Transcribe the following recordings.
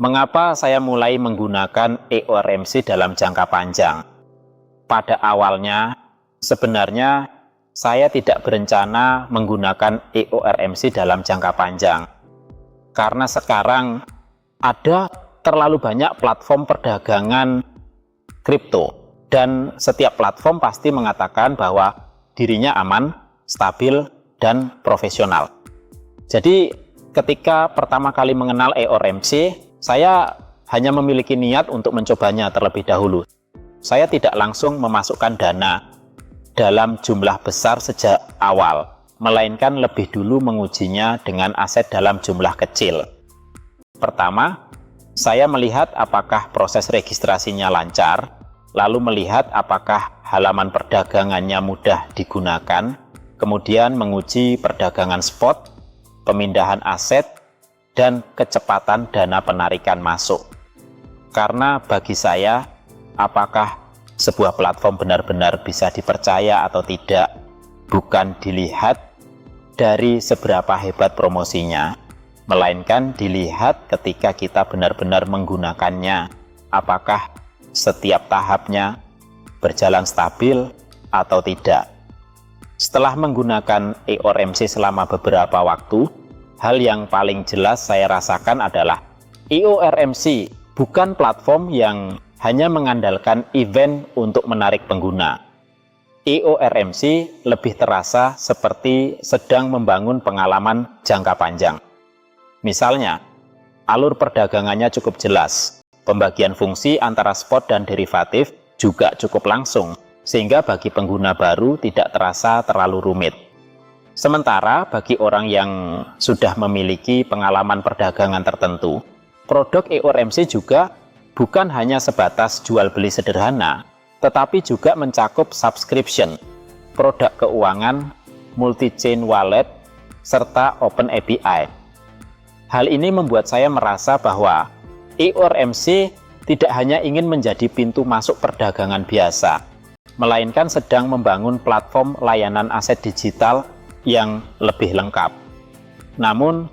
Mengapa saya mulai menggunakan EORMC dalam jangka panjang? Pada awalnya, sebenarnya saya tidak berencana menggunakan EORMC dalam jangka panjang. Karena sekarang ada terlalu banyak platform perdagangan kripto. Dan setiap platform pasti mengatakan bahwa dirinya aman, stabil, dan profesional. Jadi ketika pertama kali mengenal EORMC, saya hanya memiliki niat untuk mencobanya terlebih dahulu. Saya tidak langsung memasukkan dana dalam jumlah besar sejak awal, melainkan lebih dulu mengujinya dengan aset dalam jumlah kecil. Pertama, saya melihat apakah proses registrasinya lancar, lalu melihat apakah halaman perdagangannya mudah digunakan, kemudian menguji perdagangan spot, pemindahan aset, dan kecepatan dana penarikan masuk. Karena bagi saya, apakah sebuah platform benar-benar bisa dipercaya atau tidak, bukan dilihat dari seberapa hebat promosinya, melainkan dilihat ketika kita benar-benar menggunakannya, apakah setiap tahapnya berjalan stabil atau tidak. Setelah menggunakan EORMC selama beberapa waktu, hal yang paling jelas saya rasakan adalah EORMC bukan platform yang hanya mengandalkan event untuk menarik pengguna. EORMC lebih terasa seperti sedang membangun pengalaman jangka panjang. Misalnya, alur perdagangannya cukup jelas, pembagian fungsi antara spot dan derivatif juga cukup langsung, sehingga bagi pengguna baru tidak terasa terlalu rumit. Sementara bagi orang yang sudah memiliki pengalaman perdagangan tertentu, produk EORMC juga bukan hanya sebatas jual beli sederhana, tetapi juga mencakup subscription, produk keuangan, multi-chain wallet, serta open API. Hal ini membuat saya merasa bahwa EORMC tidak hanya ingin menjadi pintu masuk perdagangan biasa, melainkan sedang membangun platform layanan aset digital yang lebih lengkap. Namun,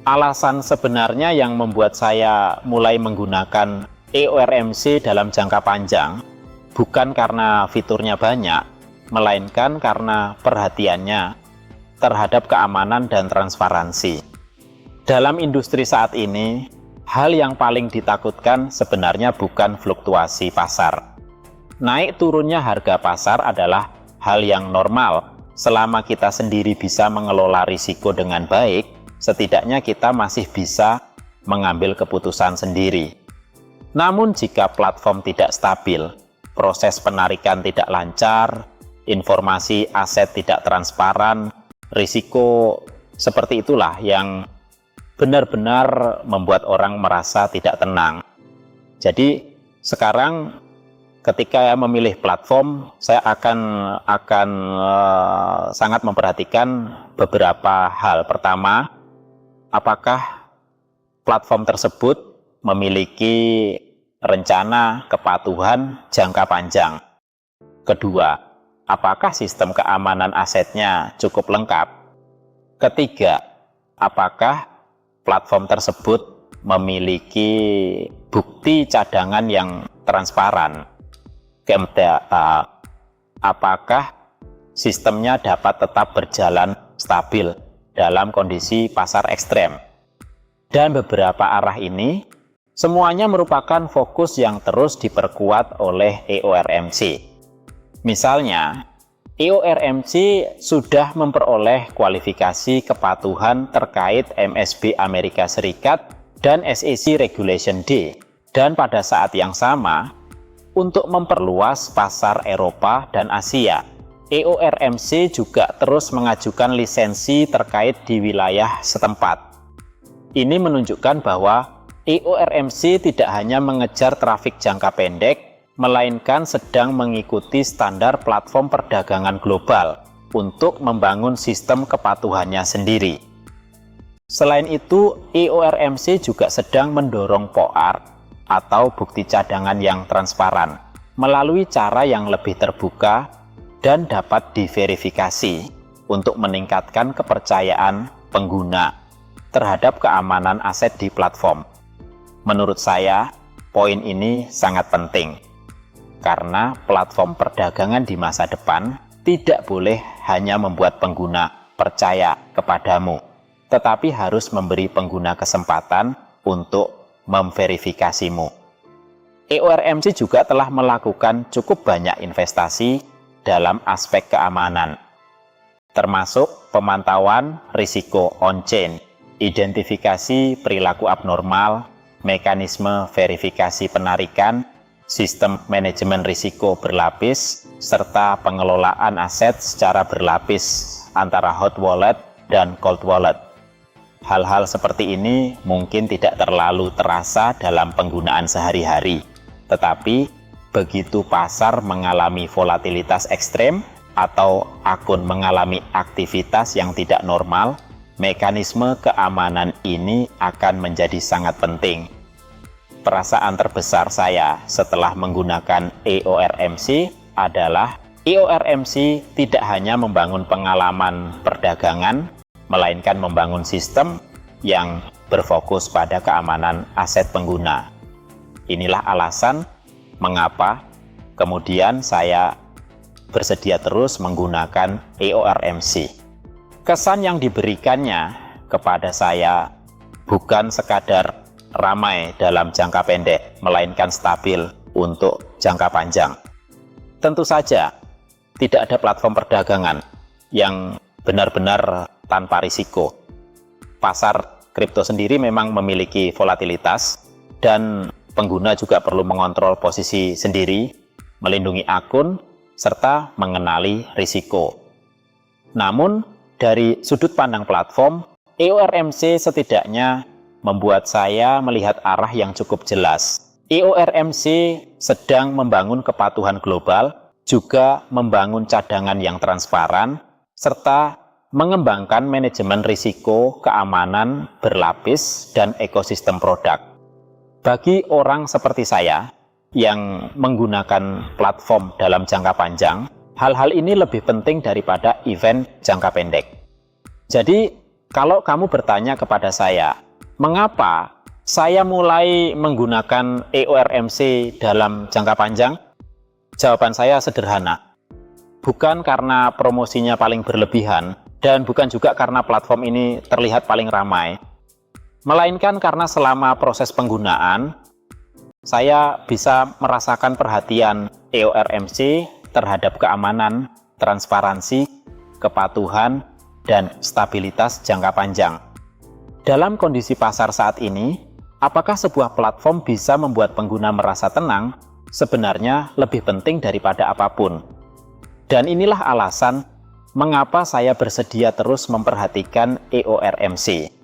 alasan sebenarnya yang membuat saya mulai menggunakan EORMC dalam jangka panjang bukan karena fiturnya banyak, melainkan karena perhatiannya terhadap keamanan dan transparansi. Dalam industri saat ini, hal yang paling ditakutkan sebenarnya bukan fluktuasi pasar. Naik turunnya harga pasar adalah hal yang normal. Selama kita sendiri bisa mengelola risiko dengan baik, setidaknya kita masih bisa mengambil keputusan sendiri. Namun jika platform tidak stabil, proses penarikan tidak lancar, informasi aset tidak transparan, risiko seperti itulah yang benar-benar membuat orang merasa tidak tenang. Jadi sekarang ketika memilih platform, saya akan sangat memperhatikan beberapa hal. Pertama, apakah platform tersebut memiliki rencana kepatuhan jangka panjang. Kedua, apakah sistem keamanan asetnya cukup lengkap. Ketiga, apakah platform tersebut memiliki bukti cadangan yang transparan. Keempat, apakah sistemnya dapat tetap berjalan stabil dalam kondisi pasar ekstrem. Dan beberapa arah ini semuanya merupakan fokus yang terus diperkuat oleh EORMC. Misalnya, EORMC sudah memperoleh kualifikasi kepatuhan terkait MSB Amerika Serikat dan SEC Regulation D. Dan pada saat yang sama, untuk memperluas pasar Eropa dan Asia, EORMC juga terus mengajukan lisensi terkait di wilayah setempat. Ini menunjukkan bahwa EORMC tidak hanya mengejar trafik jangka pendek, melainkan sedang mengikuti standar platform perdagangan global untuk membangun sistem kepatuhannya sendiri. Selain itu, EORMC juga sedang mendorong POAR atau bukti cadangan yang transparan melalui cara yang lebih terbuka dan dapat diverifikasi untuk meningkatkan kepercayaan pengguna terhadap keamanan aset di platform. Menurut saya, poin ini sangat penting. Karena platform perdagangan di masa depan tidak boleh hanya membuat pengguna percaya kepadamu, tetapi harus memberi pengguna kesempatan untuk memverifikasimu. EORMC juga telah melakukan cukup banyak investasi dalam aspek keamanan, termasuk pemantauan risiko on-chain, identifikasi perilaku abnormal, mekanisme verifikasi penarikan, sistem manajemen risiko berlapis, serta pengelolaan aset secara berlapis antara hot wallet dan cold wallet. Hal-hal seperti ini mungkin tidak terlalu terasa dalam penggunaan sehari-hari, tetapi begitu pasar mengalami volatilitas ekstrem atau akun mengalami aktivitas yang tidak normal, mekanisme keamanan ini akan menjadi sangat penting. Perasaan terbesar saya setelah menggunakan EORMC adalah EORMC tidak hanya membangun pengalaman perdagangan, melainkan membangun sistem yang berfokus pada keamanan aset pengguna. Inilah alasan mengapa kemudian saya bersedia terus menggunakan EORMC. Kesan yang diberikannya kepada saya bukan sekadar ramai dalam jangka pendek, melainkan stabil untuk jangka panjang. Tentu saja, tidak ada platform perdagangan yang benar-benar tanpa risiko. Pasar kripto sendiri memang memiliki volatilitas, dan pengguna juga perlu mengontrol posisi sendiri, melindungi akun, serta mengenali risiko. Namun, dari sudut pandang platform, EORMC setidaknya membuat saya melihat arah yang cukup jelas. EORMC sedang membangun kepatuhan global, juga membangun cadangan yang transparan, serta mengembangkan manajemen risiko, keamanan berlapis, dan ekosistem produk. Bagi orang seperti saya yang menggunakan platform dalam jangka panjang, hal-hal ini lebih penting daripada event jangka pendek. Jadi, kalau kamu bertanya kepada saya, mengapa saya mulai menggunakan EORMC dalam jangka panjang? Jawaban saya sederhana. Bukan karena promosinya paling berlebihan, dan bukan juga karena platform ini terlihat paling ramai, melainkan karena selama proses penggunaan, saya bisa merasakan perhatian EORMC terhadap keamanan, transparansi, kepatuhan, dan stabilitas jangka panjang. Dalam kondisi pasar saat ini, apakah sebuah platform bisa membuat pengguna merasa tenang? Sebenarnya lebih penting daripada apapun. Dan inilah alasan mengapa saya bersedia terus memperhatikan EORMC.